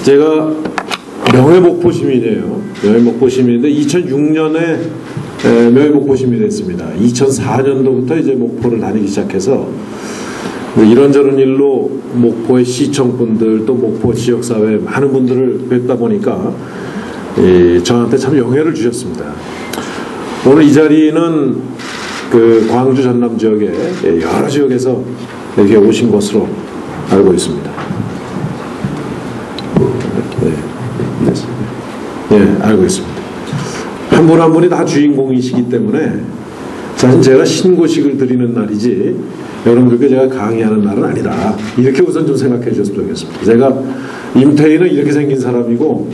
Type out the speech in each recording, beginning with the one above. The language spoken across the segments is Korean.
제가 명예목포 시민이에요. 명예목포 시민인데 2006년에 명예목포 시민이 됐습니다. 2004년도부터 이제 목포를 다니기 시작해서 이런저런 일로 목포의 시청분들 또 목포 지역사회 많은 분들을 뵙다 보니까 저한테 참 영예를 주셨습니다. 오늘 이 자리는 그 광주 전남 지역의 여러 지역에서 여기 오신 것으로 알고 있습니다. 네, 알고 있습니다. 한 분 한 분이 다 주인공이시기 때문에 사실 제가 신고식을 드리는 날이지 여러분들께 제가 강의하는 날은 아니다. 이렇게 우선 좀 생각해 주셨으면 좋겠습니다. 제가 임태희는 이렇게 생긴 사람이고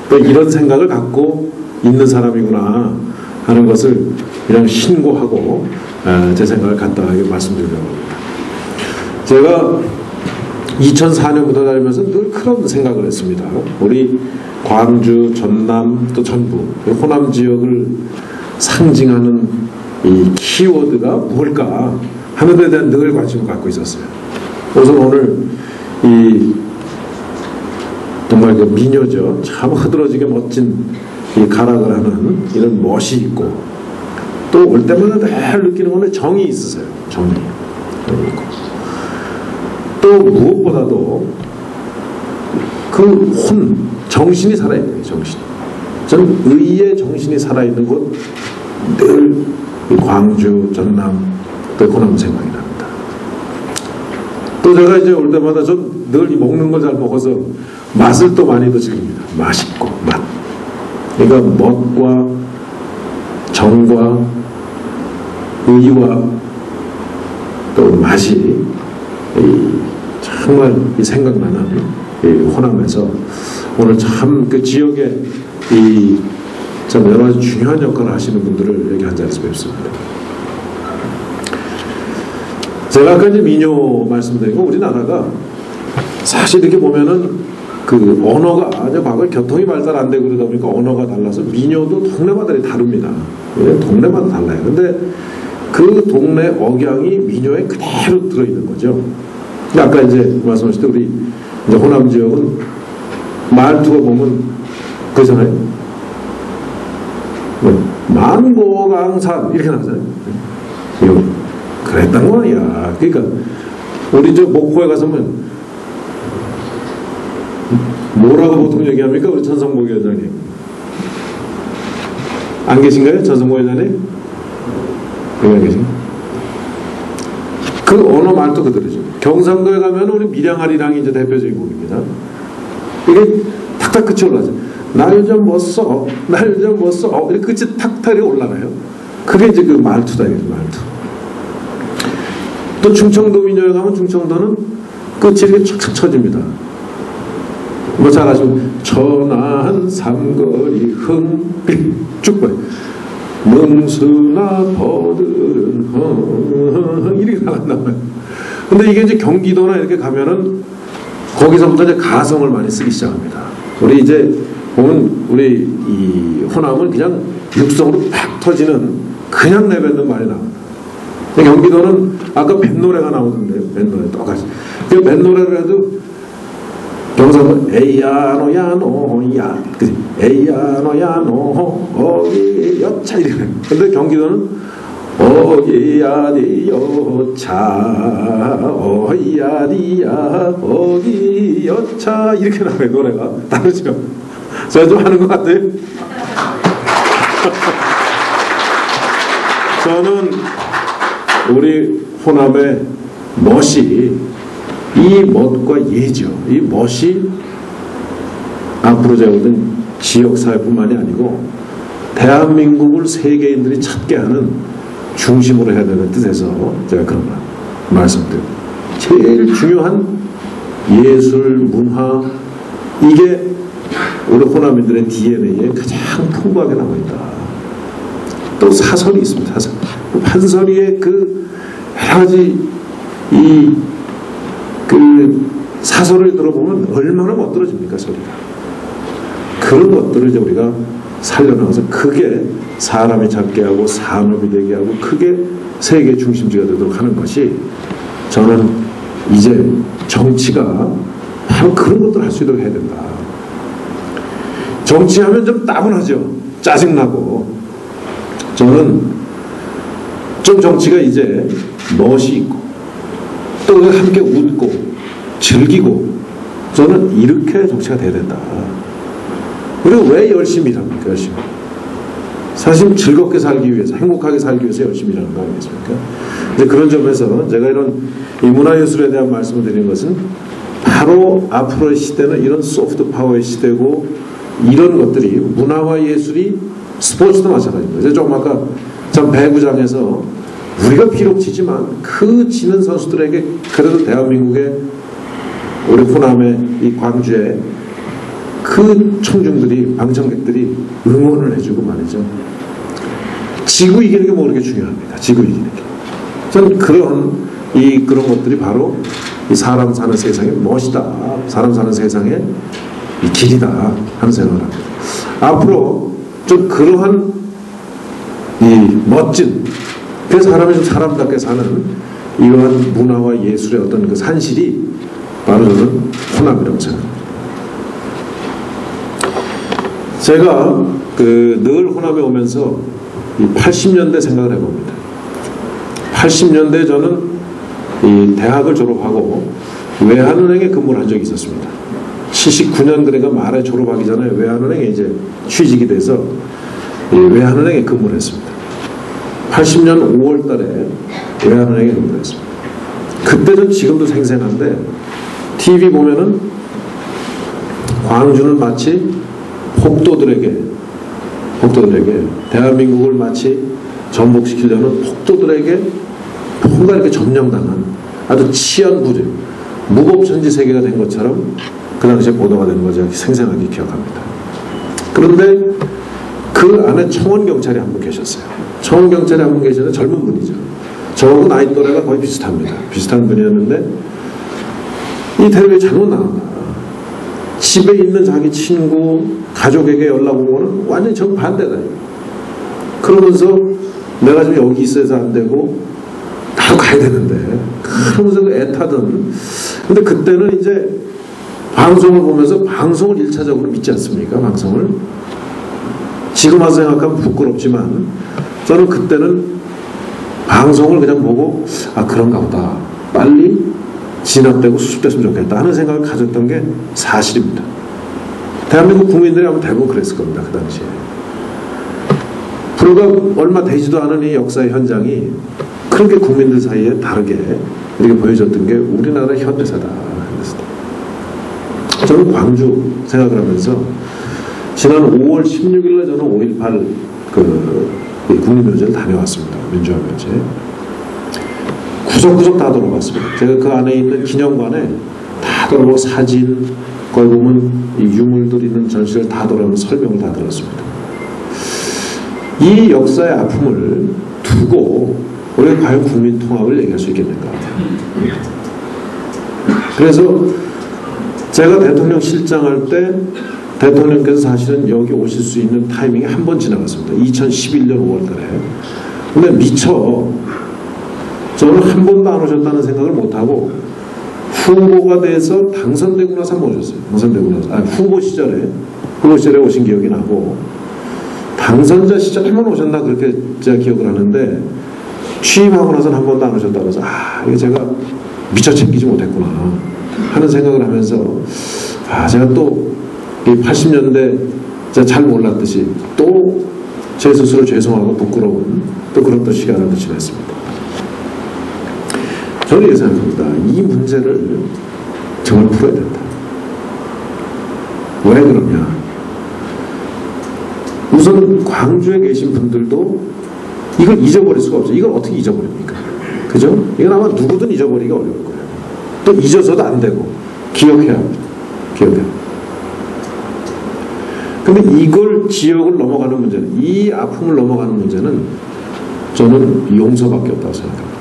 또 이런 생각을 갖고 있는 사람이구나 하는 것을 그냥 신고하고 제 생각을 간단하게 말씀드리려고 합니다. 제가 2004년부터 다니면서 늘 그런 생각을 했습니다. 우리 광주, 전남, 또 전북, 호남 지역을 상징하는 이 키워드가 뭘까 하는 데 대한 늘 관심을 갖고 있었어요. 우선 오늘 이 정말 그 미녀죠. 참 흐드러지게 멋진 이 가락을 하는 이런 멋이 있고 또 올 때마다 늘 느끼는 건 정이 있으세요. 정이. 또 무엇보다도 그 정신이 살아있는 정신. 저는 의의 정신이 살아있는 곳 늘 광주, 전남, 또 호남 생각이 납니다. 또 제가 이제 올 때마다 전 늘 먹는 걸 잘 먹어서 맛을 또 많이 더 즐깁니다. 맛있고 맛. 그러니까 멋과 정과 의와 또 맛이 정말 생각나는 호남에서 오늘 참 그 지역에 참 여러 가지 중요한 역할을 하시는 분들을 여기 한 자리에서 뵙습니다. 제가 아까 이제 민요 말씀드리고 우리나라가 사실 이렇게 보면은 그 언어가 과거에 교통이 발달 안 되고 그러다 보니까 언어가 달라서 민요도 동네마다 다릅니다. 동네마다 달라요. 근데 그 동네 억양이 민요에 그대로 들어있는 거죠. 아까 이제 말씀하실 때 우리 이제 호남 지역은 말투가 보면 그러잖아요. 만고강산 이렇게 나오잖아요. 이거 그랬단 거야. 그러니까 우리 저 목포에 가서 뭐라고 보통 얘기합니까? 우리 전성복 회장님 안 계신가요? 전성복 회장님? 여기 안 계신가요? 그 언어 말도 그대로죠. 경상도에 가면 우리 밀양아리랑이 이제 대표적인 곡입니다. 이게 탁탁 끝이 올라가죠. 날 좀 못 써, 날 좀 못 써. 이렇게 끝이 탁탁이 올라가요. 그게 이제 그 말투다, 이게 말투. 또 충청도 민요에 가면 충청도는 끝이 이렇게 촥촥 쳐집니다. 뭐 잘 아시면 천안 삼거리 쭉 봐요. 멍수나 버들은 이렇게 나와요. 근데 이게 이제 경기도나 이렇게 가면은 거기서부터 이제 가성을 많이 쓰기 시작합니다. 우리 이제 보면 우리 이 호남은 그냥 육성으로 팍 터지는 그냥 내뱉는 말이 나옵니다. 경기도는 아까 뱃노래가 나오던데요. 뱃노래 똑같이. 그 뱃노래를 해도 경상도 에이야 노야 노야 그지 에이야 노야 노 어기 여차 이렇게. 근데 경기도는 어기야 니 여차 어이야 니야 어기 여차 이렇게 나와요. 노래가 다르죠. 제가 좀 하는 것 같아요. 저는 우리 호남의 멋이 이 멋과 예죠. 이 멋이 앞으로 제가 보던 지역사회뿐만이 아니고 대한민국을 세계인들이 찾게 하는 중심으로 해야 되는 뜻에서 제가 그런 말씀드립니다. 제일 중요한 예술, 문화 이게 우리 호남인들의 DNA에 가장 풍부하게 남아있다. 또 사설이 있습니다. 사설. 판서리의 그 여러 가지 그 사설을 들어보면 얼마나 멋들어집니까, 소리가. 그런 것들을 이제 우리가 살려나가서 크게 사람이 잡게 하고 산업이 되게 하고 크게 세계 중심지가 되도록 하는 것이 저는 이제 정치가 바로 그런 것들을 할 수 있도록 해야 된다. 정치하면 좀 따분하죠. 짜증나고. 저는 좀 정치가 이제 멋이 있고 또 함께 웃고 즐기고 저는 이렇게 정치가 돼야 된다. 그리고 왜 열심히 일합니까? 열심히. 사실 즐겁게 살기 위해서, 행복하게 살기 위해서 열심히 일하는 거 아니겠습니까? 이제 그런 점에서 제가 이런 이 문화예술에 대한 말씀을 드리는 것은 바로 앞으로의 시대는 이런 소프트 파워의 시대고 이런 것들이 문화와 예술이 스포츠도 마찬가지입니다. 제가 조금 아까 참 배구장에서 우리가 비록 지지만 그 지는 선수들에게 그래도 대한민국의 우리 호남의 이 광주에 그 청중들이 방청객들이 응원을 해주고 말이죠. 지구 이기는 게 뭐 그렇게 중요합니다. 지구 이기는 게. 저는 그런 것들이 바로 이 사람 사는 세상의 멋이다. 사람 사는 세상의 이 길이다 하는 생각을 합니다. 앞으로 좀 그러한 이 멋진 그래서 사람이 좀 사람답게 사는 이러한 문화와 예술의 어떤 그 산실이 바로 저는 호남이라고 생각합니다. 제가 늘 호남에 오면서 이 80년대 생각을 해봅니다. 80년대 저는 이 대학을 졸업하고 외환은행에 근무를 한 적이 있었습니다. 79년 그러니까 말에 졸업하기 전에 외환은행에 이제 취직이 돼서 외환은행에 근무를 했습니다. 80년 5월 달에 외환은행에 근무를 했습니다. 그때는 지금도 생생한데 TV 보면은 광주는 마치 폭도들에게 대한민국을 마치 전복시키려는 폭도들에게 뭔가 이렇게 점령당한 아주 치안부대 무법천지세계가 된 것처럼 그 당시에 보도가 된 거 제가 생생하게 기억합니다. 그런데 그 안에 청원경찰이 한 분 계셨어요. 청원경찰이 한 분 계시는데 젊은 분이죠. 저하고 나이 또래가 거의 비슷합니다. 비슷한 분이었는데 이 텔레비에 잘못 나온다. 집에 있는 자기 친구, 가족에게 연락 오면 완전히 정반대다. 그러면서 내가 지금 여기 있어서 안 되고 나도 가야 되는데 그러면서 애타던. 근데 그때는 이제 방송을 보면서 방송을 1차적으로 믿지 않습니까? 방송을. 지금 와서 생각하면 부끄럽지만 저는 그때는 방송을 그냥 보고 아 그런가 보다. 빨리 진압되고 수습됐으면 좋겠다 하는 생각을 가졌던 게 사실입니다. 대한민국 국민들이 아마 대부분 그랬을 겁니다. 그 당시에. 불과 얼마 되지도 않은 이 역사의 현장이 그렇게 국민들 사이에 다르게 이렇게 보여졌던 게 우리나라의 현대사다. 저는 광주 생각을 하면서 지난 5월 16일에 저는 5.18 국립묘지를 다녀왔습니다. 민주화묘지. 구석구석 다 돌아봤습니다. 제가 그 안에 있는 기념관에 다 돌아보고 사진, 거기 보면 이 유물들 있는 전시를 다 돌아보면서 설명을 다 들었습니다. 이 역사의 아픔을 두고 우리가 과연 국민 통합을 얘기할 수 있겠는가. 그래서 제가 대통령 실장할 때 대통령께서 사실은 여기 오실 수 있는 타이밍이 한 번 지나갔습니다. 2011년 5월 달에. 근데 미처 저는 한 번도 안 오셨다는 생각을 못하고 후보가 돼서 당선되고 나서 한 번 오셨어요. 당선되고 나서. 후보 시절에 오신 기억이 나고 당선자 시절 한 번 오셨나 그렇게 제가 기억을 하는데 취임하고 나서는 한 번도 안 오셨다고 해서 이게 제가 미처 챙기지 못했구나 하는 생각을 하면서 제가 또 80년대 제가 잘 몰랐듯이 또 제 스스로 죄송하고 부끄러운 또 그런 또 시간을 지냈습니다. 저는 이렇게 생각합니다. 이 문제를 정말 풀어야 된다. 왜 그러냐? 우선 광주에 계신 분들도 이걸 잊어버릴 수가 없어요. 이걸 어떻게 잊어버립니까? 그죠? 이건 아마 누구든 잊어버리기가 어려울 거예요. 또 잊어서도 안 되고 기억해야 합니다. 기억해야 합니다. 근데 이걸 지역을 넘어가는 문제는 이 아픔을 넘어가는 문제는 저는 용서밖에 없다고 생각합니다.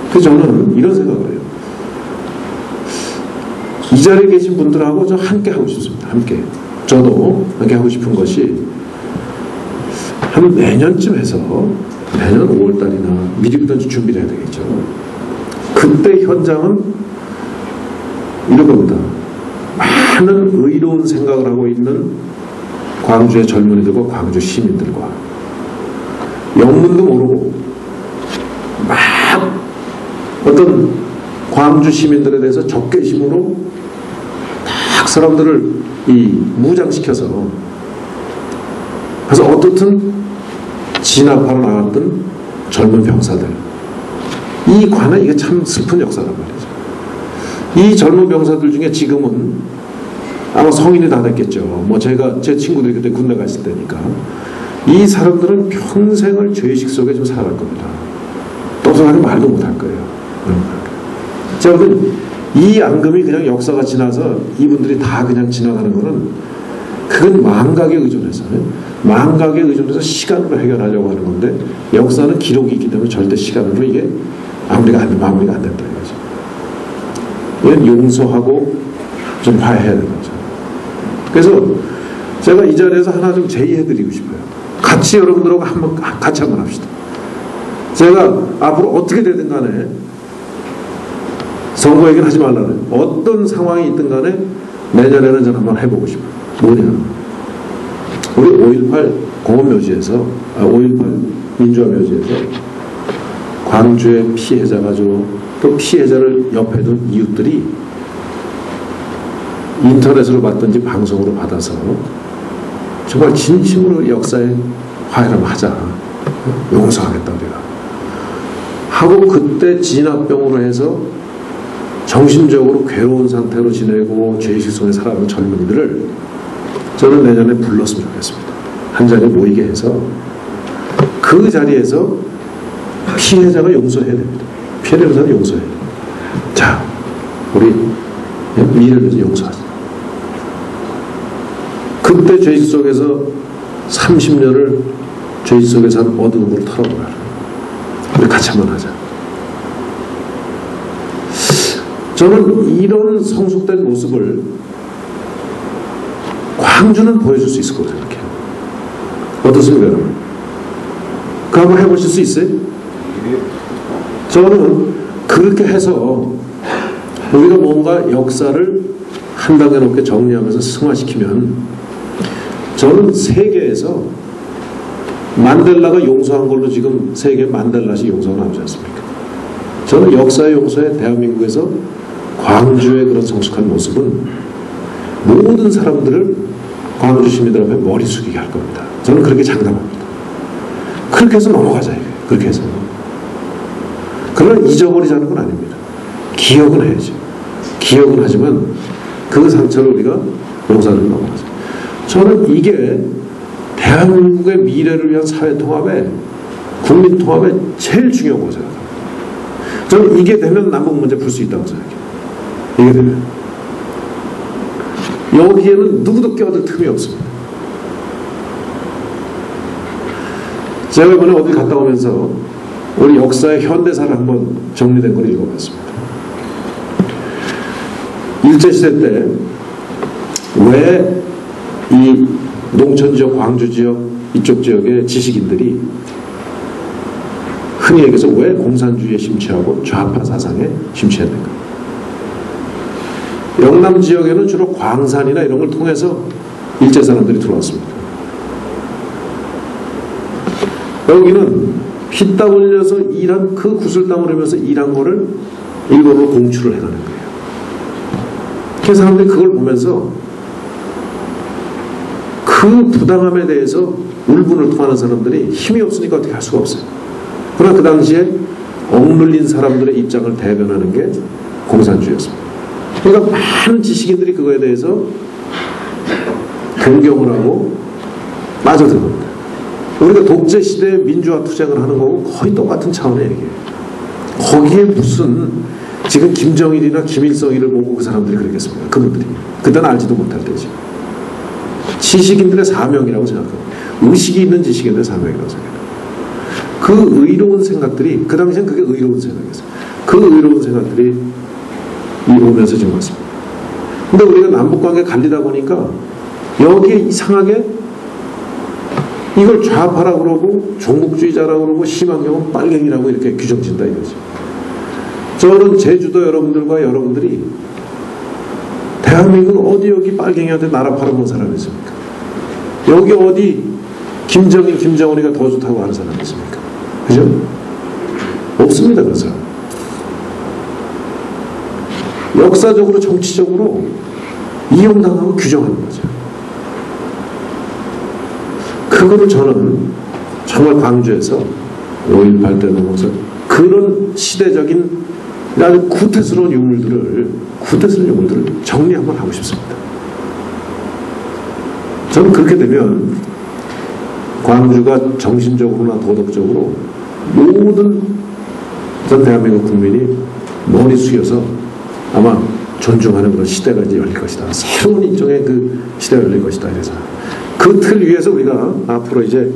그래서 저는 이런 생각을 해요. 이 자리에 계신 분들하고 저 함께 하고 싶습니다. 함께. 저도 함께 하고 싶은 것이 한 내년쯤 해서 내년 5월달이나 미리부터 준비를 해야 되겠죠. 그때 현장은 이런 겁니다. 많은 의로운 생각을 하고 있는 광주의 젊은이들과 광주 시민들과 영문도 모르고 막 어떤 광주 시민들에 대해서 적개심으로 딱 사람들을 무장시켜서 그래서 어떻든 진압하러 나갔던 젊은 병사들 이 관에 이게 참 슬픈 역사란 말이죠. 이 젊은 병사들 중에 지금은 아마 성인이 다 됐겠죠. 뭐 제 친구들이 그때 군대 갔을 때니까 이 사람들은 평생을 죄의식 속에 좀 살아갈 겁니다. 똑똑하게 말도 못할 거예요. 자, 이 앙금이 그냥 역사가 지나서 이분들이 다 그냥 지나가는 거는 그건 망각에 의존해서 시간으로 해결하려고 하는 건데 역사는 기록이 있기 때문에 절대 시간으로 이게 마무리가 안 된다 이거죠. 이건 용서하고 좀 화해해야 되는 거죠. 그래서 제가 이 자리에서 하나 좀 제의해드리고 싶어요. 같이 여러분들하고 같이 한번 합시다. 제가 앞으로 어떻게 되든 간에 선거 얘기는 하지 말라는 어떤 상황이 있든 간에 내년에는 저는 한번 해보고 싶어요. 뭐냐, 우리 5.18 공원묘지에서 5.18 민주화묘지에서 광주의 피해자가죠. 또 피해자를 옆에 둔 이웃들이 인터넷으로 받든지 방송으로 받아서 정말 진심으로 역사에 화해를 하자. 용서하겠다 우리가 하고 그때 진압병으로 해서 정신적으로 괴로운 상태로 지내고 죄의식 속에 살아가는 젊은이들을 저는 내년에 불렀으면 좋겠습니다. 한 자리에 모이게 해서 그 자리에서 피해자가 용서해야 됩니다. 피해자는 용서해야 됩니다. 자, 우리 미래를 위해서 용서하자. 그때 죄의식 속에서 30년을 죄의식 속에서 한 어두운 걸 털어보라. 우리 같이 한번 하자. 저는 이런 성숙된 모습을 광주는 보여줄 수 있을 거라고 생각해요. 어떻습니까, 여러분? 그거 한번 해보실 수 있어요? 저는 그렇게 해서 우리가 뭔가 역사를 한 단계 높게 정리하면서 승화시키면 저는 세계에서 만델라가 용서한 걸로 지금 세계 만델라식 용서가 나오지 않습니까? 저는 역사의 용서에 대한민국에서 광주의 그런 성숙한 모습은 모든 사람들을 광주 시민들 앞에 머리 숙이게 할 겁니다. 저는 그렇게 장담합니다. 그렇게 해서 넘어가자 이거예요. 그렇게 해서. 그러나 잊어버리자는 건 아닙니다. 기억은 해야죠. 기억은 하지만 그 상처를 우리가 용서를 넘어가자. 저는 이게 대한민국의 미래를 위한 사회통합에 국민통합에 제일 중요하다고 생각합니다. 저는 이게 되면 남북 문제 풀 수 있다고 생각해요. 이게 되면 여기에는 누구도 껴들 틈이 없습니다. 제가 이번에 어디 갔다 오면서 우리 역사의 현대사를 한번 정리된 걸 읽어봤습니다. 일제시대 때 왜 이 농촌지역, 광주지역 이쪽 지역의 지식인들이 흔히 얘기해서 왜 공산주의에 심취하고 좌파 사상에 심취했는가. 영남 지역에는 주로 광산이나 이런 걸 통해서 일제 사람들이 들어왔습니다. 여기는 피 땀 흘려서 일한 그 구슬땀 흘리면서 일한 거를 일본으로 공출을 해가는 거예요. 그 사람들이 그걸 보면서 그 부당함에 대해서 울분을 토하는 사람들이 힘이 없으니까 어떻게 할 수가 없어요. 그러나 그 당시에 억눌린 사람들의 입장을 대변하는 게 공산주의였습니다. 그러니까 많은 지식인들이 그거에 대해서 존경을 하고 빠져든 겁니다. 우리가 독재시대에 민주화 투쟁을 하는 거고 거의 똑같은 차원의 얘기예요. 거기에 무슨 지금 김정일이나 김일성이를 보고 그 사람들이 그러겠습니까? 그분들이. 그때는 알지도 못할 때죠. 지식인들의 사명이라고 생각합니다. 의식이 있는 지식인들의 사명이라고 생각합니다. 그 의로운 생각들이 그 당시엔 그게 의로운 생각이었어요. 그 의로운 생각들이 오면서 지금 왔습니다. 근데 우리가 남북관계 갈리다 보니까 여기에 이상하게 이걸 좌파라고 그러고 종북주의자라고 그러고 심한 경우는 빨갱이라고 이렇게 규정진다 이거죠. 저는 제주도 여러분들과 여러분들이 대한민국 어디 여기 빨갱이한테 나라 팔아본 사람이 있습니까? 여기 어디 김정일, 김정은이가 더 좋다고 하는 사람이 있습니까? 그죠? 없습니다. 그래서 역사적으로 정치적으로 이용당하고 규정하는 거죠. 그거를 저는 정말 광주에서 5.18 때 넘어서 그런 시대적인 아주 구태스러운 유물들을 정리 한번 하고 싶습니다. 저는 그렇게 되면 광주가 정신적으로나 도덕적으로 모든 전 대한민국 국민이 머리 숙여서 아마 존중하는 그런 시대가 이제 열릴 것이다. 새로운 인종의 그 시대가 열릴 것이다. 그래서 그 틀 위에서 우리가 앞으로 이제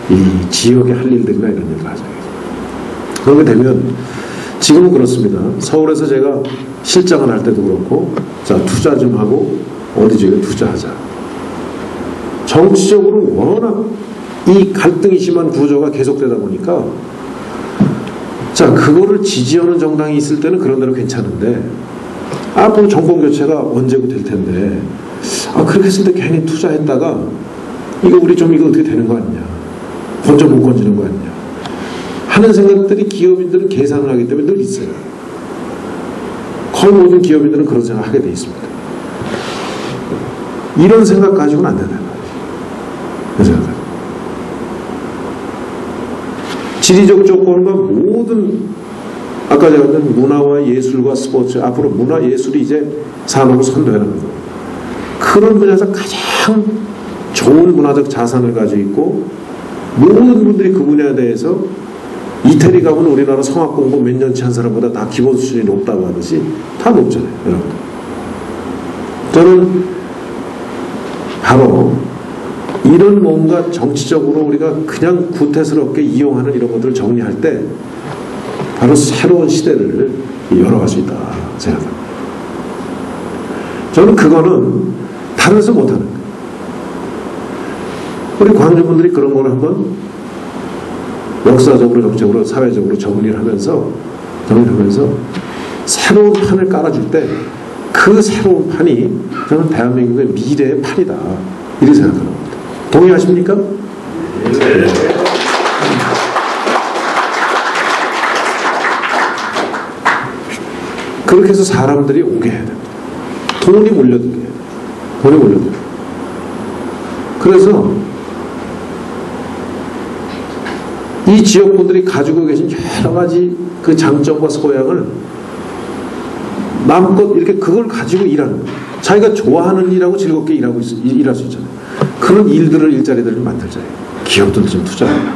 이 지역의 할 일들이나 이런 일을 하자. 그렇게 되면 지금은 그렇습니다. 서울에서 제가 실장을 할 때도 그렇고, 자, 투자 좀 하고 어디 지역에 투자하자. 정치적으로 워낙 이 갈등이 심한 구조가 계속되다 보니까, 자, 그거를 지지하는 정당이 있을 때는 그런 대로 괜찮은데, 앞으로 정권 교체가 언제고 될 텐데, 그렇게 했을 때 괜히 투자했다가, 이거 우리 좀 이거 어떻게 되는 거 아니냐. 건져 못 건지는 거 아니냐. 하는 생각들이 기업인들은 계산을 하기 때문에 늘 있어요. 거의 모든 기업인들은 그런 생각을 하게 돼 있습니다. 이런 생각 가지고는 안 된다. 그런 생각. 지리적 조건과 모든 아까 제가 했던 문화와 예술과 스포츠, 앞으로 문화 예술이 이제 산업을 선도해야 합니다. 그런 분야에서 가장 좋은 문화적 자산을 가지고 있고 모든 분들이 그 분야에 대해서 이태리 가면 우리나라 성악 공부 몇 년치 한 사람보다 다 기본 수준이 높다고 하듯이 다 높잖아요. 여러분. 저는 바로 이런 뭔가 정치적으로 우리가 그냥 구태스럽게 이용하는 이런 것들을 정리할 때 바로 새로운 시대를 열어갈 수 있다 생각합니다. 저는 그거는 다른 데서 못하는 거예요. 우리 광주분들이 그런 걸 한번 역사적으로, 정책적으로, 사회적으로 정리를 하면서 새로운 판을 깔아줄 때 그 새로운 판이 저는 대한민국의 미래의 판이다. 이렇게 생각합니다. 동의하십니까? 네. 그렇게 해서 사람들이 오게 해야 됩니다. 돈이 몰려들게 해야 돼요. 돈이 몰려들게. 그래서 이 지역분들이 가지고 계신 여러 가지 그 장점과 소양을 마음껏 이렇게 그걸 가지고 일하는 거예요. 자기가 좋아하는 일하고 즐겁게 일할 수 있잖아요. 그런 일자리들을 만들자요. 기업들도 좀 투자해요.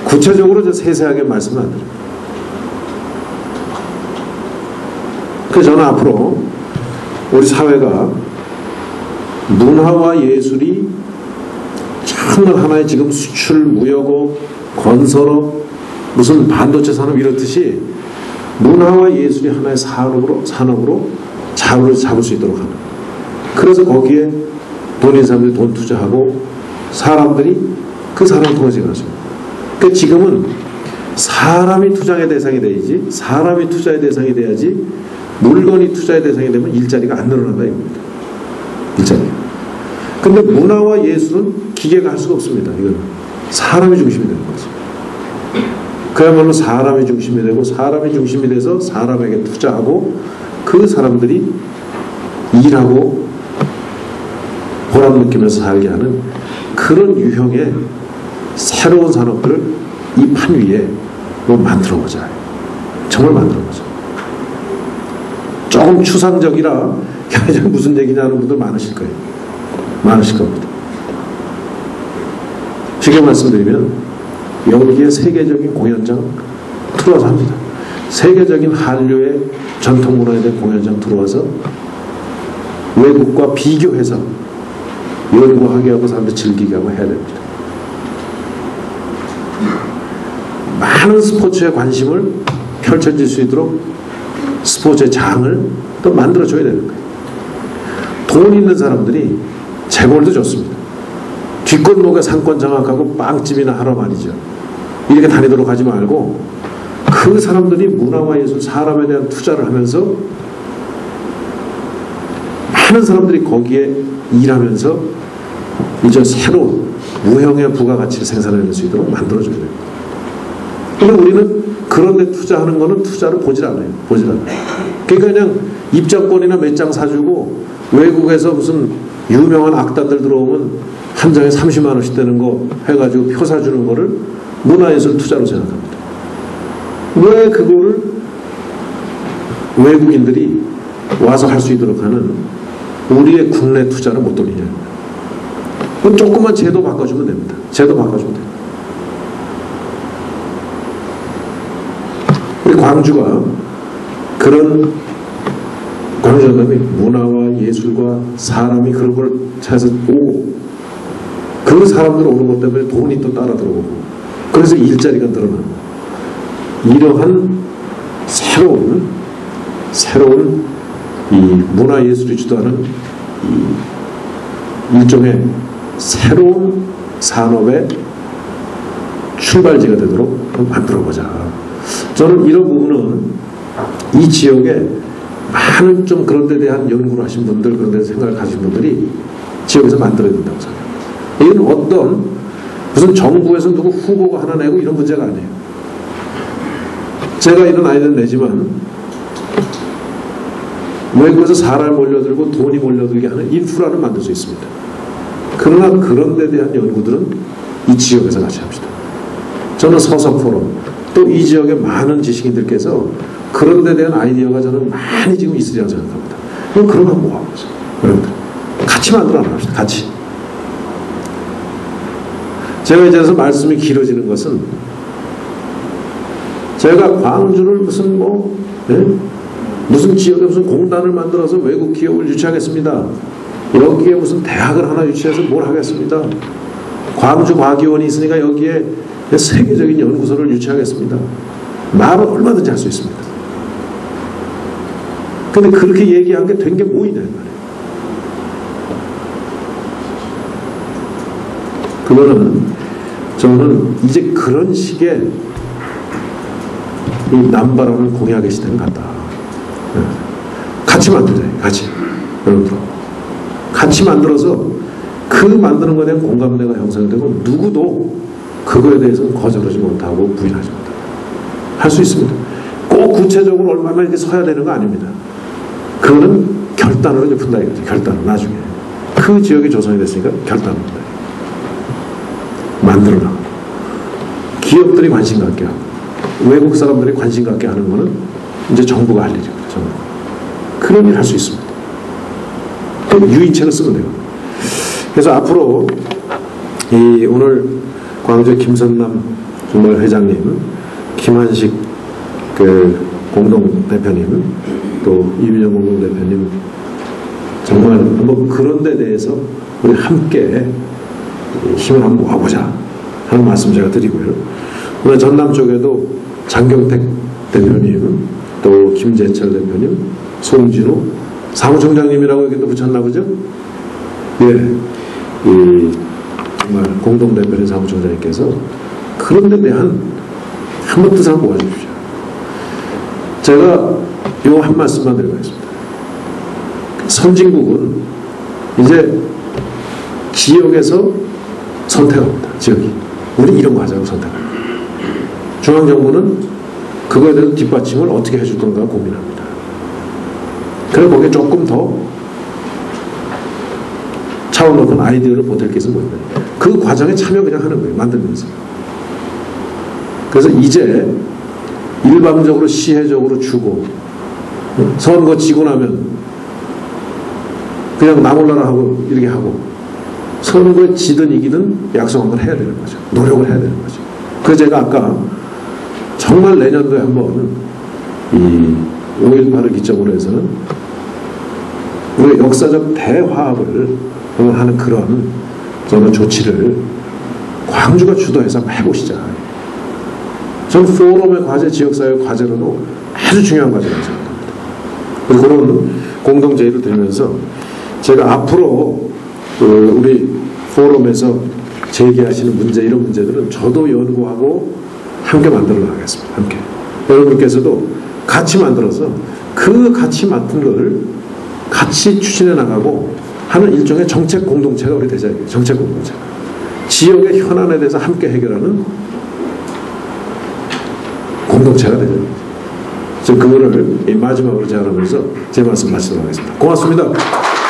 구체적으로 세세하게 말씀은 안 드립니다. 그래서 저는 앞으로 우리 사회가 문화와 예술이 정말 하나의 지금 수출, 무역업, 건설업, 무슨 반도체 산업 이렇듯이 문화와 예술이 하나의 산업으로 자리를 잡을 수 있도록 하는. 그래서 거기에 돈 있는 사람들이 돈 투자하고 사람들이 그 사람을 통해서 일어날 수 있는. 그러니까 지금은 사람이 투자의 대상이 돼야지, 사람이 투자의 대상이 돼야지 물건이 투자의 대상이 되면 일자리가 안 늘어난다 이겁니다. 일자리. 근데 문화와 예술은 기계가 할 수가 없습니다. 이건 사람이 중심이 되는 거죠. 그야말로 사람이 중심이 되고 사람이 중심이 돼서 사람에게 투자하고 그 사람들이 일하고 보람 느끼면서 살게 하는 그런 유형의 새로운 산업들을 이 판 위에 뭐 만들어보자. 정말 만들어보자. 조금 추상적이라 무슨 얘기냐 하는 분들 많으실 거예요. 많으실 겁니다. 쉽게 말씀드리면 여기에 세계적인 공연장 들어와서 합니다. 세계적인 한류의 전통 문화에 대한 공연장 들어와서 외국과 비교해서 연구하게 하고 사람들 즐기게 하고 해야 됩니다. 많은 스포츠에 관심을 펼쳐질 수 있도록 스포츠의 장을 또 만들어줘야 되는 거예요. 돈 있는 사람들이 재벌도 좋습니다. 뒷골목에 상권 장악하고 빵집이나 하러 말이죠. 이렇게 다니도록 하지 말고 그 사람들이 문화와 예술, 사람에 대한 투자를 하면서 많은 사람들이 거기에 일하면서 이제 새로운 무형의 부가가치를 생산해낼 수 있도록 만들어줘야 돼요. 근데 우리는 그런 데 투자하는 거는 투자를 보질 않아요. 그러니까 그냥 입장권이나 몇 장 사주고 외국에서 무슨 유명한 악단들 들어오면 한 장에 30만 원씩 되는 거 해가지고 표 사주는 거를 문화예술 투자로 생각합니다. 왜 그거를 외국인들이 와서 할 수 있도록 하는 우리의 국내 투자를 못 돌리냐. 그럼 조금만 제도 바꿔주면 됩니다. 제도 바꿔주면 돼요. 우리 광주가 그런 광주전남이 문화와 예술과 사람이 그런 걸 찾아서 오고 그 사람들 오는 것 때문에 돈이 또 따라 들어오고 그래서 일자리가 늘어나고 이러한 새로운 이 문화예술이 주도하는 이 일종의 새로운 산업의 출발지가 되도록 만들어보자. 저는 이런 부분은 이 지역에 많은 좀 그런 데 대한 연구를 하신 분들, 그런 데 생각을 가진 분들이 지역에서 만들어야 된다고 생각해요. 이건 어떤 무슨 정부에서 누구 후보가 하나 내고 이런 문제가 아니에요. 제가 이런 아이디어를 내지만 외국에서 사람을 몰려들고 돈이 몰려들게 하는 인프라를 만들 수 있습니다. 그러나 그런 데 대한 연구들은 이 지역에서 같이 합시다. 저는 서석 포럼 또 이 지역의 많은 지식인들께서 그런 데 대한 아이디어가 저는 많이 지금 있으리라고 생각합니다. 그럼 그런 거 모아보죠. 여러분들 같이 만들어 나갑시다. 같이. 제가 이제서 말씀이 길어지는 것은 제가 광주를 무슨 무슨 지역에 무슨 공단을 만들어서 외국 기업을 유치하겠습니다. 여기에 무슨 대학을 하나 유치해서 뭘 하겠습니다. 광주 과기원이 있으니까 여기에 세계적인 연구소를 유치하겠습니다. 말은 얼마든지 할 수 있습니다. 근데 그렇게 얘기한 게 된 게 뭐 있냐 말이에요. 그거는 저는 이제 그런 식의 이 남바라는 공약의 시대는 갔다. 같이 만들자. 같이. 여러분들 같이 만들어서 그 만드는 것에 대한 공감대가 형성되고 누구도 그거에 대해서는 거절하지 못하고 부인하지 못하고 할 수 있습니다. 꼭 구체적으로 얼마나 이렇게 서야 되는 거 아닙니다. 그거는 결단으로 이제 푼다 이거죠. 결단은 나중에 그 지역이 조성이 됐으니까 결단을 푼다. 만들어 나가고 기업들이 관심 갖게 하고 외국 사람들이 관심 갖게 하는 거는 이제 정부가 할 일이죠. 그런 일 할 수 있습니다. 유인책을 쓰면 돼요. 그래서 앞으로 오늘 광주의 김선남 정말 회장님, 김한식 공동대표님, 또 이윤영 공동대표님 정말 한번 그런 데 대해서 우리 함께 힘을 한번 모아보자 하는 말씀 제가 드리고요. 오늘 전남 쪽에도 장경택 대표님, 또 김재철 대표님, 송진우 사무총장님이라고 여기 또 붙였나 보죠? 예, 정말 공동대표인 사무총장님께서 그런 데 대한 한번 뜻을 한번 모아주십시오. 제가 요 한 말씀만 드리겠습니다. 선진국은 이제 지역에서 선택합니다. 지역이. 우리 이런 거 하자고 선택합니다. 중앙정부는 그거에 대해서 뒷받침을 어떻게 해줄 건가 고민합니다. 그래서 거기에 조금 더 차원 높은 아이디어를 보탤 게 있으면 뭐예요? 그 과정에 참여 그냥 하는 거예요. 만들면서. 그래서 이제 일방적으로 시혜적으로 주고 선거 지고 나면 그냥 나 몰라라 하고 이렇게 하고 선거에 지든 이기든 약속한 걸 해야 되는 거죠. 노력을 해야 되는 거죠. 그래서 제가 아까 정말 내년도에 한번 이 5.18을 기점으로 해서는 우리가 역사적 대화합을 하는 그런 저는 조치를 광주가 주도해서 한번 해보시자. 저는 포럼의 과제, 지역사회 과제로도 아주 중요한 과제라고 생각합니다. 그리고 그런 공동제의를 드리면서 제가 앞으로 우리 포럼에서 제기하시는 문제, 이런 문제들은 저도 연구하고 함께 만들어 나가겠습니다. 함께. 여러분께서도 같이 만들어서 그 같이 맡은 걸 같이 추진해 나가고 하는 일종의 정책 공동체가 우리 되자. 정책 공동체. 지역의 현안에 대해서 함께 해결하는 공동체가 되죠. 그거를 마지막으로 제안하면서 제 말씀 마치도록 하겠습니다. 고맙습니다.